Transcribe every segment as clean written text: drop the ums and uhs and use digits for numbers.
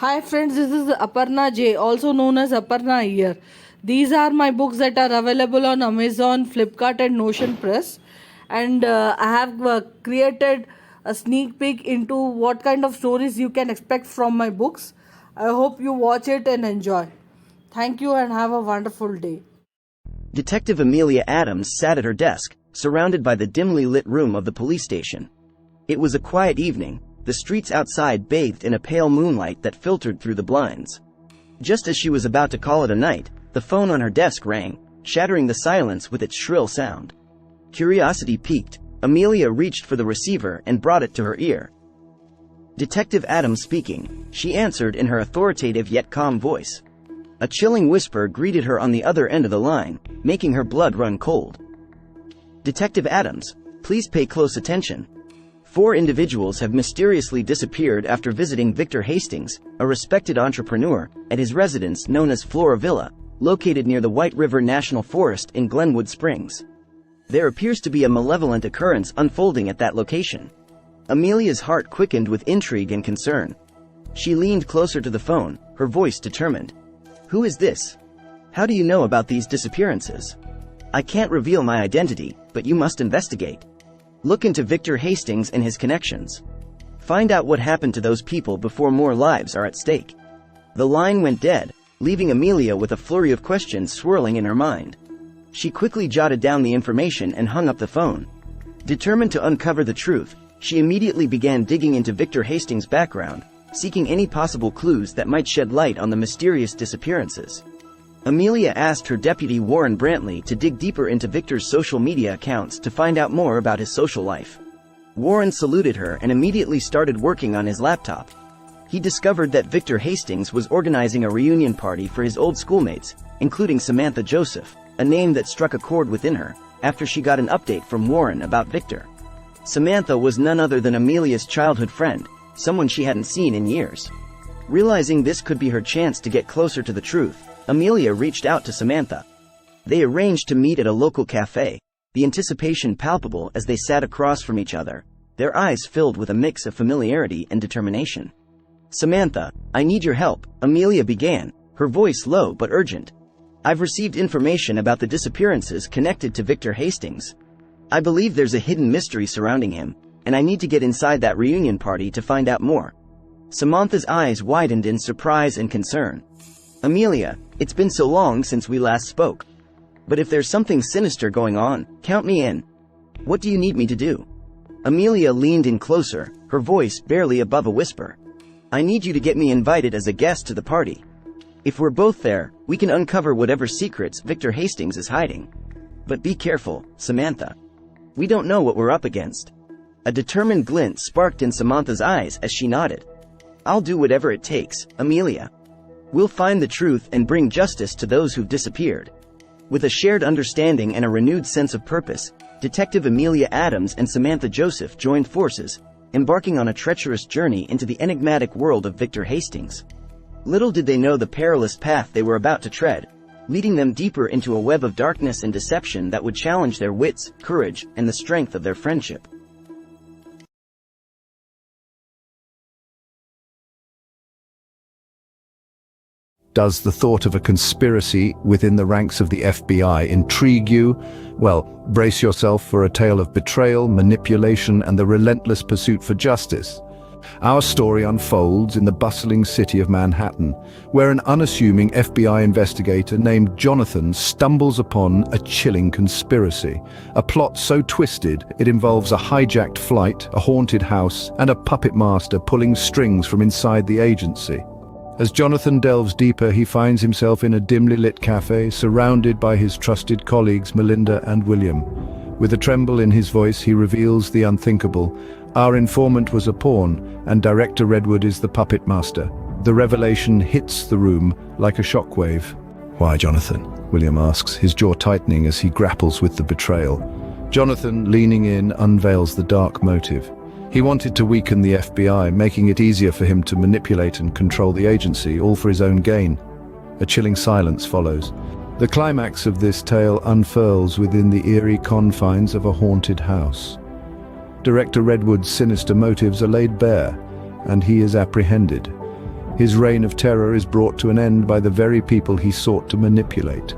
Hi friends, this is Aparna J, also known as Aparna Iyer. These are my books that are available on Amazon, Flipkart, and Notion Press. And I have created a sneak peek into what kind of stories you can expect from my books. I hope you watch it and enjoy. Thank you and have a wonderful day. Detective Amelia Adams sat at her desk, surrounded by the dimly lit room of the police station. It was a quiet evening, the streets outside bathed in a pale moonlight that filtered through the blinds. Just as she was about to call it a night, the phone on her desk rang, shattering the silence with its shrill sound. Curiosity piqued, Amelia reached for the receiver and brought it to her ear. "Detective Adams speaking," she answered in her authoritative yet calm voice. A chilling whisper greeted her on the other end of the line, making her blood run cold. "Detective Adams, please pay close attention. 4 individuals have mysteriously disappeared after visiting Victor Hastings, a respected entrepreneur, at his residence known as Flora Villa, located near the White River National Forest in Glenwood Springs. There appears to be a malevolent occurrence unfolding at that location." Amelia's heart quickened with intrigue and concern. She leaned closer to the phone, her voice determined. "Who is this? How do you know about these disappearances? I can't reveal my identity, but you must investigate. Look into Victor Hastings and his connections. Find out what happened to those people before more lives are at stake." The line went dead, leaving Amelia with a flurry of questions swirling in her mind. She quickly jotted down the information and hung up the phone. Determined to uncover the truth, she immediately began digging into Victor Hastings' background, seeking any possible clues that might shed light on the mysterious disappearances. Amelia asked her deputy Warren Brantley to dig deeper into Victor's social media accounts to find out more about his social life. Warren saluted her and immediately started working on his laptop. He discovered that Victor Hastings was organizing a reunion party for his old schoolmates, including Samantha Joseph, a name that struck a chord within her, after she got an update from Warren about Victor. Samantha was none other than Amelia's childhood friend, someone she hadn't seen in years. Realizing this could be her chance to get closer to the truth, Amelia reached out to Samantha. They arranged to meet at a local cafe, the anticipation palpable as they sat across from each other, their eyes filled with a mix of familiarity and determination. "Samantha, I need your help," Amelia began, her voice low but urgent. "I've received information about the disappearances connected to Victor Hastings. I believe there's a hidden mystery surrounding him, and I need to get inside that reunion party to find out more." Samantha's eyes widened in surprise and concern. "Amelia, it's been so long since we last spoke. But if there's something sinister going on, count me in. What do you need me to do?" Amelia leaned in closer, her voice barely above a whisper. "I need you to get me invited as a guest to the party. If we're both there, we can uncover whatever secrets Victor Hastings is hiding. But be careful, Samantha. We don't know what we're up against." A determined glint sparked in Samantha's eyes as she nodded. "I'll do whatever it takes, Amelia. We'll find the truth and bring justice to those who've disappeared." With a shared understanding and a renewed sense of purpose, Detective Amelia Adams and Samantha Joseph joined forces, embarking on a treacherous journey into the enigmatic world of Victor Hastings. Little did they know the perilous path they were about to tread, leading them deeper into a web of darkness and deception that would challenge their wits, courage, and the strength of their friendship. Does the thought of a conspiracy within the ranks of the FBI intrigue you? Well, brace yourself for a tale of betrayal, manipulation, and the relentless pursuit for justice. Our story unfolds in the bustling city of Manhattan, where an unassuming FBI investigator named Jonathan stumbles upon a chilling conspiracy. A plot so twisted it involves a hijacked flight, a haunted house, and a puppet master pulling strings from inside the agency. As Jonathan delves deeper, he finds himself in a dimly lit cafe, surrounded by his trusted colleagues Melinda and William. With a tremble in his voice, he reveals the unthinkable. Our informant was a pawn, and Director Redwood is the puppet master. The revelation hits the room like a shockwave. "Why, Jonathan?" William asks, his jaw tightening as he grapples with the betrayal. Jonathan, leaning in, unveils the dark motive. He wanted to weaken the FBI, making it easier for him to manipulate and control the agency, all for his own gain. A chilling silence follows. The climax of this tale unfurls within the eerie confines of a haunted house. Director Redwood's sinister motives are laid bare, and he is apprehended. His reign of terror is brought to an end by the very people he sought to manipulate.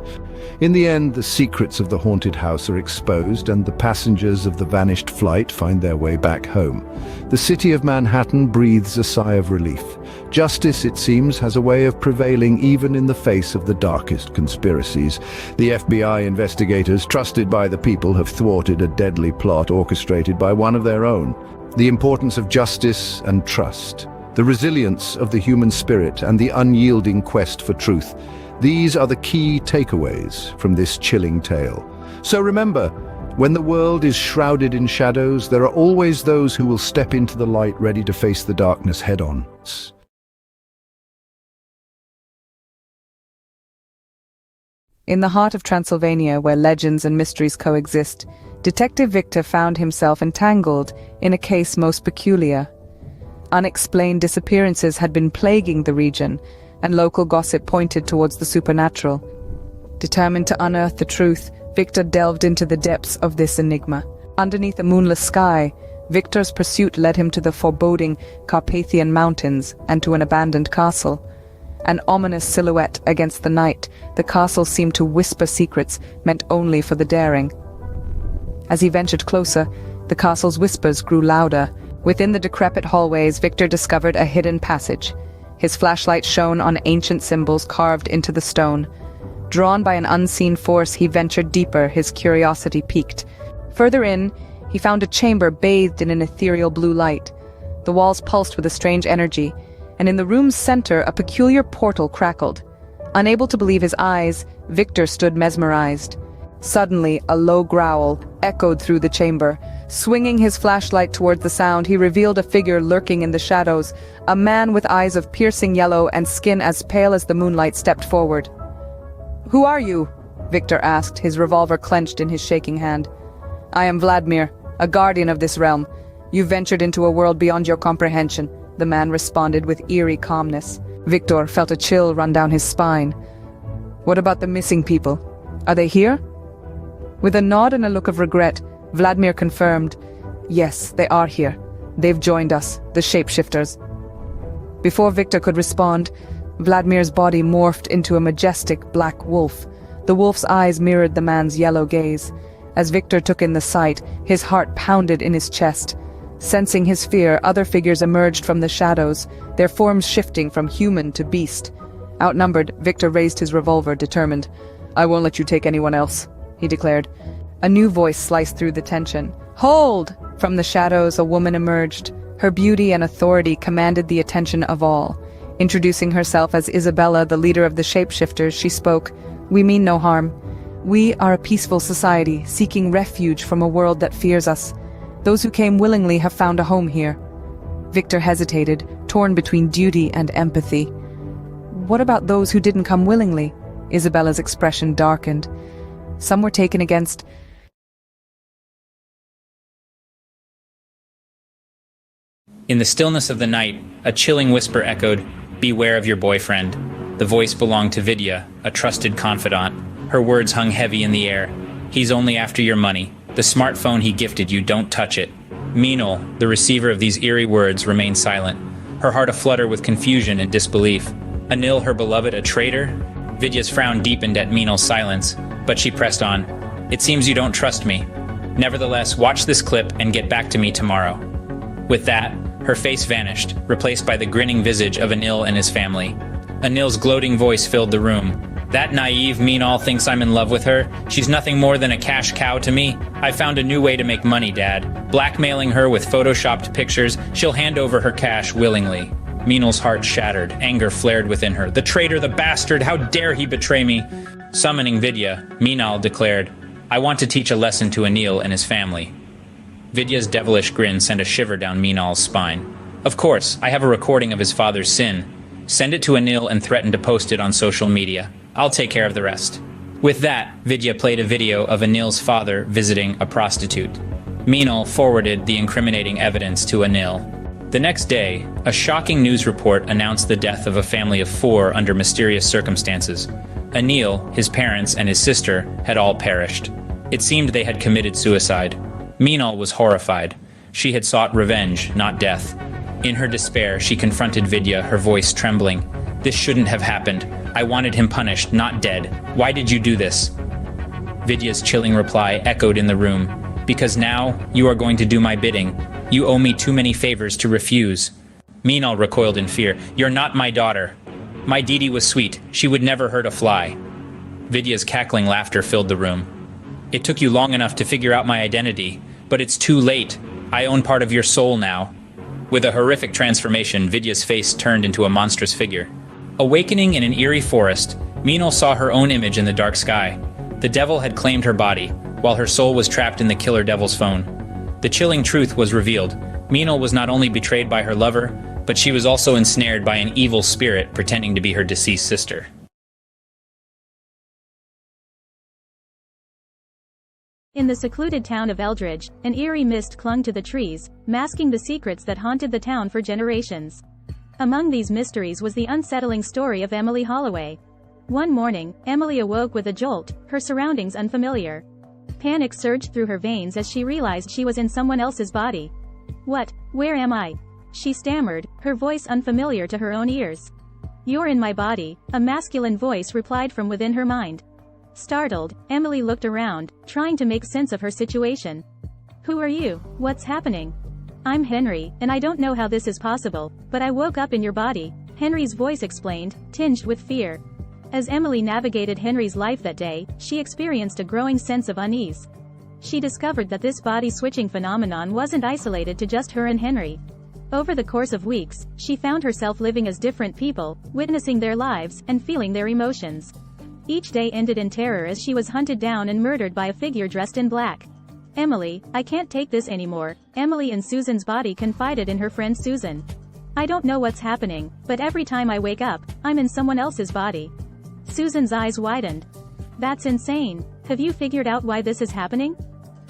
In the end, the secrets of the haunted house are exposed and the passengers of the vanished flight find their way back home. The city of Manhattan breathes a sigh of relief. Justice, it seems, has a way of prevailing even in the face of the darkest conspiracies. The FBI investigators, trusted by the people, have thwarted a deadly plot orchestrated by one of their own. The importance of justice and trust, the resilience of the human spirit, and the unyielding quest for truth. These are the key takeaways from this chilling tale. So remember, when the world is shrouded in shadows, there are always those who will step into the light ready to face the darkness head-on. In the heart of Transylvania, where legends and mysteries coexist, Detective Victor found himself entangled in a case most peculiar. Unexplained disappearances had been plaguing the region, and local gossip pointed towards the supernatural. Determined to unearth the truth, Victor delved into the depths of this enigma. Underneath a moonless sky, Victor's pursuit led him to the foreboding Carpathian Mountains and to an abandoned castle. An ominous silhouette against the night, the castle seemed to whisper secrets meant only for the daring. As he ventured closer, the castle's whispers grew louder. Within the decrepit hallways, Victor discovered a hidden passage. His flashlight shone on ancient symbols carved into the stone. Drawn by an unseen force, he ventured deeper, his curiosity piqued. Further in, he found a chamber bathed in an ethereal blue light. The walls pulsed with a strange energy, and in the room's center, a peculiar portal crackled. Unable to believe his eyes, Victor stood mesmerized. Suddenly, a low growl echoed through the chamber. Swinging his flashlight towards the sound, he revealed a figure lurking in the shadows. A man with eyes of piercing yellow and skin as pale as the moonlight stepped forward. "Who are you?" Victor asked, his revolver clenched in his shaking hand. "I am Vladimir, a guardian of this realm. You ventured into a world beyond your comprehension," the man responded with eerie calmness. Victor felt a chill run down his spine. "What about the missing people? Are they here?" With a nod and a look of regret, Vladimir confirmed, "Yes, they are here. They've joined us, the shapeshifters." Before Victor could respond, Vladimir's body morphed into a majestic black wolf. The wolf's eyes mirrored the man's yellow gaze. As Victor took in the sight, his heart pounded in his chest. Sensing his fear, other figures emerged from the shadows, their forms shifting from human to beast. Outnumbered, Victor raised his revolver, determined. "I won't let you take anyone else," he declared. A new voice sliced through the tension. "Hold!" From the shadows, a woman emerged. Her beauty and authority commanded the attention of all. Introducing herself as Isabella, the leader of the shapeshifters, she spoke, "We mean no harm. We are a peaceful society, seeking refuge from a world that fears us. Those who came willingly have found a home here." Victor hesitated, torn between duty and empathy. "What about those who didn't come willingly?" Isabella's expression darkened. "Some were taken against..." In the stillness of the night, a chilling whisper echoed, "Beware of your boyfriend." The voice belonged to Vidya, a trusted confidant. Her words hung heavy in the air. "He's only after your money. The smartphone he gifted you, don't touch it." Meenal, the receiver of these eerie words, remained silent, her heart aflutter with confusion and disbelief. Anil, her beloved, a traitor? Vidya's frown deepened at Meenal's silence, but she pressed on. "It seems you don't trust me. Nevertheless, watch this clip and get back to me tomorrow." With that, her face vanished, replaced by the grinning visage of Anil and his family. Anil's gloating voice filled the room. "That naive Meenal thinks I'm in love with her. She's nothing more than a cash cow to me. I found a new way to make money, Dad. Blackmailing her with photoshopped pictures, she'll hand over her cash willingly." Meenal's heart shattered, anger flared within her. "The traitor, the bastard, how dare he betray me?" Summoning Vidya, Meenal declared, "I want to teach a lesson to Anil and his family." Vidya's devilish grin sent a shiver down Meenal's spine. "Of course, I have a recording of his father's sin. Send it to Anil and threaten to post it on social media. I'll take care of the rest." With that, Vidya played a video of Anil's father visiting a prostitute. Meenal forwarded the incriminating evidence to Anil. The next day, a shocking news report announced the death of a family of 4 under mysterious circumstances. Anil, his parents, and his sister had all perished. It seemed they had committed suicide. Meenal was horrified. She had sought revenge, not death. In her despair, she confronted Vidya, her voice trembling. This shouldn't have happened. I wanted him punished, not dead. Why did you do this? Vidya's chilling reply echoed in the room. Because now, you are going to do my bidding. You owe me too many favors to refuse. Meenal recoiled in fear. You're not my daughter. My Didi was sweet. She would never hurt a fly. Vidya's cackling laughter filled the room. It took you long enough to figure out my identity, but it's too late. I own part of your soul now. With a horrific transformation, Vidya's face turned into a monstrous figure. Awakening in an eerie forest, Meenal saw her own image in the dark sky. The devil had claimed her body, while her soul was trapped in the killer devil's phone. The chilling truth was revealed. Meenal was not only betrayed by her lover, but she was also ensnared by an evil spirit pretending to be her deceased sister. In the secluded town of Eldridge, an eerie mist clung to the trees, masking the secrets that haunted the town for generations. Among these mysteries was the unsettling story of Emily Holloway. One morning, Emily awoke with a jolt, her surroundings unfamiliar. Panic surged through her veins as she realized she was in someone else's body. What? Where am I? She stammered, her voice unfamiliar to her own ears. You're in my body, a masculine voice replied from within her mind. Startled, Emily looked around, trying to make sense of her situation. Who are you? What's happening? I'm Henry, and I don't know how this is possible, but I woke up in your body, Henry's voice explained, tinged with fear. As Emily navigated Henry's life that day, she experienced a growing sense of unease. She discovered that this body-switching phenomenon wasn't isolated to just her and Henry. Over the course of weeks, she found herself living as different people, witnessing their lives, and feeling their emotions. Each day ended in terror as she was hunted down and murdered by a figure dressed in black. Emily, I can't take this anymore, Emily in Susan's body confided in her friend Susan. I don't know what's happening, but every time I wake up, I'm in someone else's body. Susan's eyes widened. That's insane. Have you figured out why this is happening?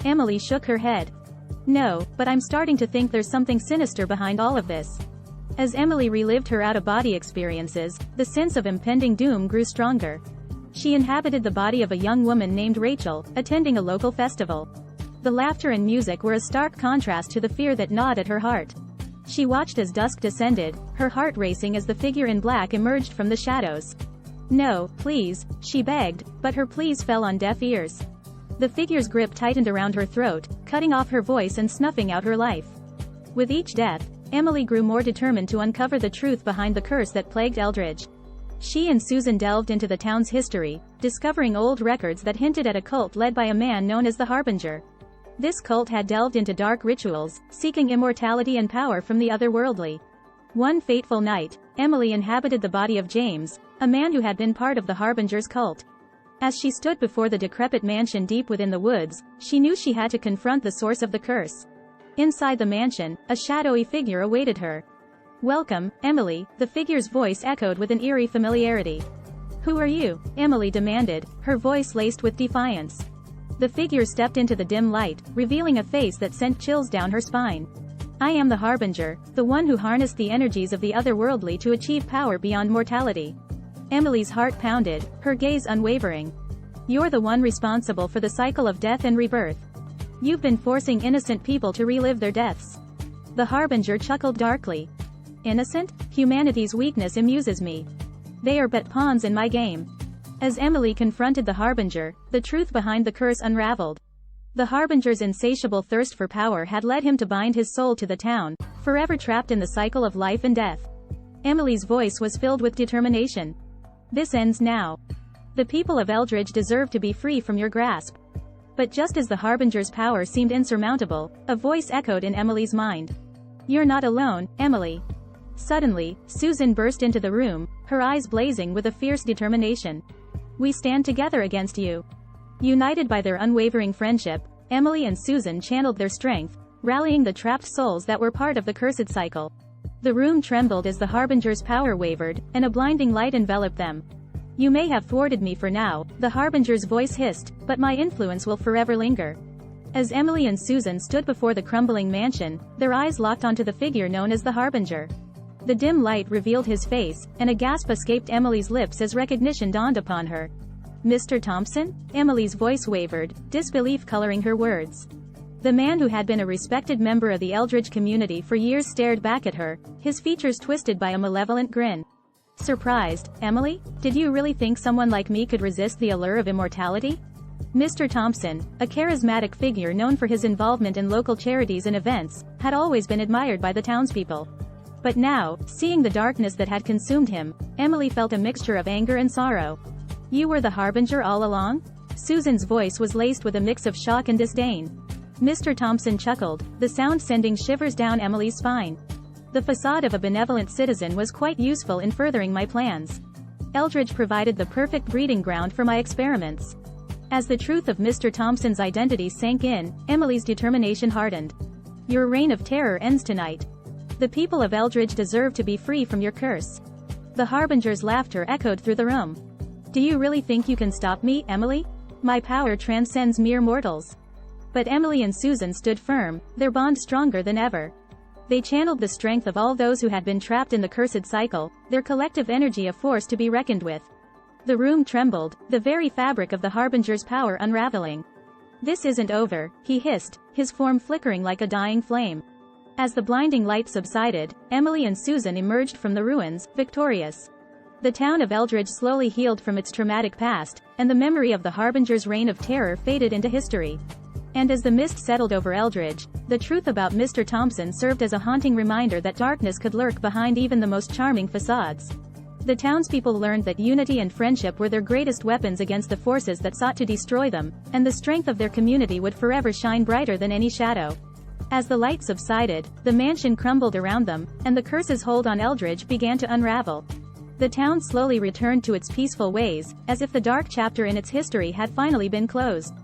Emily shook her head. No, but I'm starting to think there's something sinister behind all of this. As Emily relived her out-of-body experiences, the sense of impending doom grew stronger. She inhabited the body of a young woman named Rachel, attending a local festival. The laughter and music were a stark contrast to the fear that gnawed at her heart. She watched as dusk descended, her heart racing as the figure in black emerged from the shadows. No, please, she begged, but her pleas fell on deaf ears. The figure's grip tightened around her throat, cutting off her voice and snuffing out her life. With each death, Emily grew more determined to uncover the truth behind the curse that plagued Eldridge. She and Susan delved into the town's history, discovering old records that hinted at a cult led by a man known as the Harbinger. This cult had delved into dark rituals, seeking immortality and power from the otherworldly. One fateful night, Emily inhabited the body of James, a man who had been part of the Harbinger's cult. As she stood before the decrepit mansion deep within the woods, she knew she had to confront the source of the curse. Inside the mansion, a shadowy figure awaited her. Welcome, Emily, the figure's voice echoed with an eerie familiarity. Who are you? Emily demanded, her voice laced with defiance. The figure stepped into the dim light, revealing a face that sent chills down her spine. I am the Harbinger, the one who harnessed the energies of the otherworldly to achieve power beyond mortality. Emily's heart pounded, her gaze unwavering. You're the one responsible for the cycle of death and rebirth. You've been forcing innocent people to relive their deaths. The Harbinger chuckled darkly. Innocent? Humanity's weakness amuses me. They are but pawns in my game. As Emily confronted the Harbinger, the truth behind the curse unraveled. The Harbinger's insatiable thirst for power had led him to bind his soul to the town, forever trapped in the cycle of life and death. Emily's voice was filled with determination. This ends now. The people of Eldridge deserve to be free from your grasp. But just as the Harbinger's power seemed insurmountable, a voice echoed in Emily's mind. You're not alone, Emily. Suddenly, Susan burst into the room, her eyes blazing with a fierce determination. We stand together against you. United by their unwavering friendship, Emily and Susan channeled their strength, rallying the trapped souls that were part of the cursed cycle. The room trembled as the Harbinger's power wavered, and a blinding light enveloped them. You may have thwarted me for now, the Harbinger's voice hissed, but my influence will forever linger. As Emily and Susan stood before the crumbling mansion, their eyes locked onto the figure known as the Harbinger. The dim light revealed his face, and a gasp escaped Emily's lips as recognition dawned upon her. Mr. Thompson? Emily's voice wavered, disbelief coloring her words. The man who had been a respected member of the Eldridge community for years stared back at her, his features twisted by a malevolent grin. Surprised, Emily? Did you really think someone like me could resist the allure of immortality? Mr. Thompson, a charismatic figure known for his involvement in local charities and events, had always been admired by the townspeople. But now, seeing the darkness that had consumed him, Emily felt a mixture of anger and sorrow. You were the harbinger all along? Susan's voice was laced with a mix of shock and disdain. Mr. Thompson chuckled, the sound sending shivers down Emily's spine. The facade of a benevolent citizen was quite useful in furthering my plans. Eldridge provided the perfect breeding ground for my experiments. As the truth of Mr. Thompson's identity sank in, Emily's determination hardened. Your reign of terror ends tonight. The people of Eldridge deserve to be free from your curse. The harbinger's laughter echoed through the room. Do you really think you can stop me, Emily? My power transcends mere mortals. But Emily and Susan stood firm, their bond stronger than ever. They channeled the strength of all those who had been trapped in the cursed cycle, their collective energy a force to be reckoned with. The room trembled, the very fabric of the harbinger's power unraveling. This isn't over, he hissed, his form flickering like a dying flame. As the blinding light subsided, Emily and Susan emerged from the ruins, victorious. The town of Eldridge slowly healed from its traumatic past, and the memory of the harbinger's reign of terror faded into history. And as the mist settled over Eldridge, the truth about Mr. Thompson served as a haunting reminder that darkness could lurk behind even the most charming facades. The townspeople learned that unity and friendship were their greatest weapons against the forces that sought to destroy them, and the strength of their community would forever shine brighter than any shadow. As the light subsided, the mansion crumbled around them, and the curse's hold on Eldridge began to unravel. The town slowly returned to its peaceful ways, as if the dark chapter in its history had finally been closed.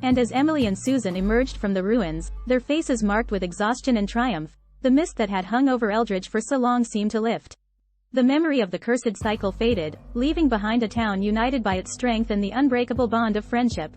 And as Emily and Susan emerged from the ruins, their faces marked with exhaustion and triumph, the mist that had hung over Eldridge for so long seemed to lift. The memory of the cursed cycle faded, leaving behind a town united by its strength and the unbreakable bond of friendship.